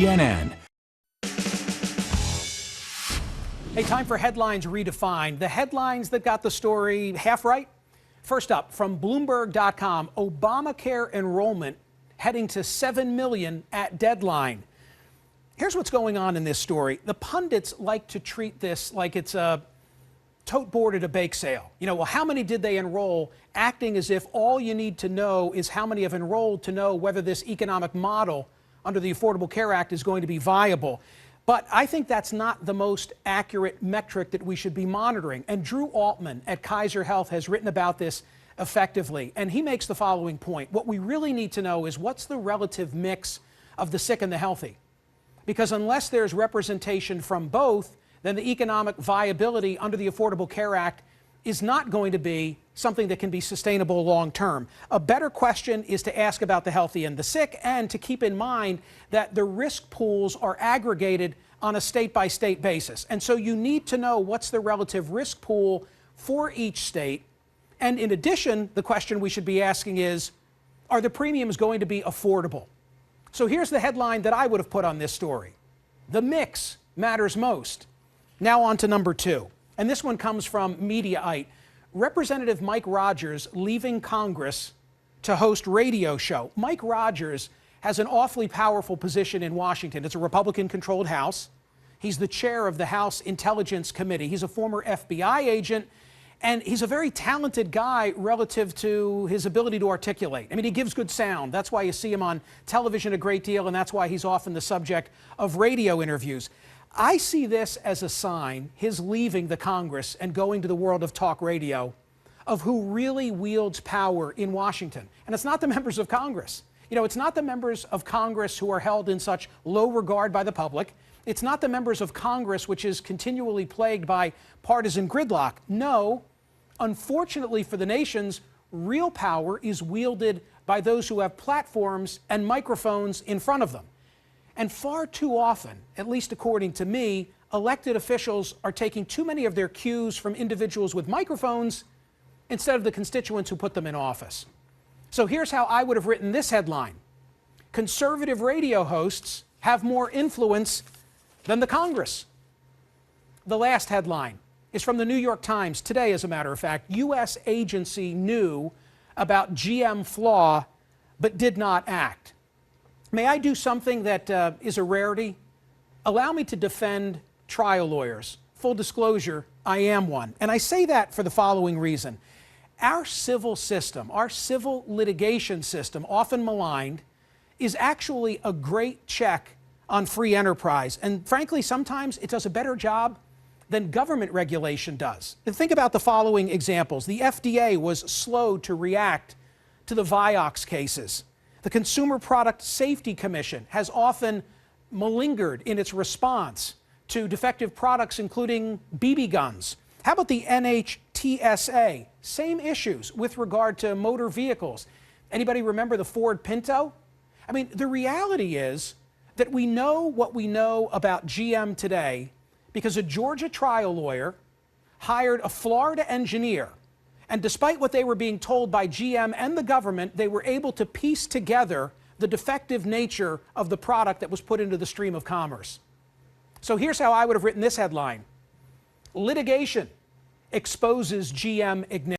CNN. Hey, time for Headlines Redefined. The headlines that got the story half right. First up, from Bloomberg.com, Obamacare enrollment heading to 7 million at deadline. Here's what's going on in this story. The pundits like to treat this like it's a tote board at a bake sale. Well, how many did they enroll? Acting as if all you need to know is how many have enrolled to know whether this economic model under the Affordable Care Act is going to be viable. But I think that's not the most accurate metric that we should be monitoring. And Drew Altman at Kaiser Health has written about this effectively. And he makes the following point. What we really need to know is what's the relative mix of the sick and the healthy? Because unless there's representation from both, then the economic viability under the Affordable Care Act is not going to be something that can be sustainable long term. A better question is to ask about the healthy and the sick, and to keep in mind that the risk pools are aggregated on a state-by-state basis. And so you need to know what's the relative risk pool for each state. And in addition, the question we should be asking is, are the premiums going to be affordable? So here's the headline that I would have put on this story. The mix matters most. Now on to number two. And this one comes from Mediaite. Representative Mike Rogers leaving Congress to host radio show. Mike Rogers has an awfully powerful position in Washington. It's a Republican-controlled House. He's the chair of the House Intelligence Committee. He's a former FBI agent, and he's a very talented guy relative to his ability to articulate. I mean, he gives good sound. That's why you see him on television a great deal, and that's why he's often the subject of radio interviews. I see this as a sign, his leaving the Congress and going to the world of talk radio, of who really wields power in Washington. And it's not the members of Congress. It's not the members of Congress who are held in such low regard by the public. It's not the members of Congress which is continually plagued by partisan gridlock. No, unfortunately for the nations, real power is wielded by those who have platforms and microphones in front of them. And far too often, at least according to me, elected officials are taking too many of their cues from individuals with microphones instead of the constituents who put them in office. So here's how I would have written this headline. Conservative radio hosts have more influence than the Congress. The last headline is from the New York Times today, as a matter of fact. U.S. agency knew about GM flaw but did not act. May I do something that is a rarity? Allow me to defend trial lawyers. Full disclosure, I am one. And I say that for the following reason. Our civil system, our civil litigation system, often maligned, is actually a great check on free enterprise. And frankly, sometimes it does a better job than government regulation does. And think about the following examples. The FDA was slow to react to the Vioxx cases. The Consumer Product Safety Commission has often malingered in its response to defective products, including BB guns. How about the NHTSA? Same issues with regard to motor vehicles. Anybody remember the Ford Pinto? I mean, the reality is that we know what we know about GM today because a Georgia trial lawyer hired a Florida engineer. And despite what they were being told by GM and the government, they were able to piece together the defective nature of the product that was put into the stream of commerce. So here's how I would have written this headline. Litigation exposes GM ignorance.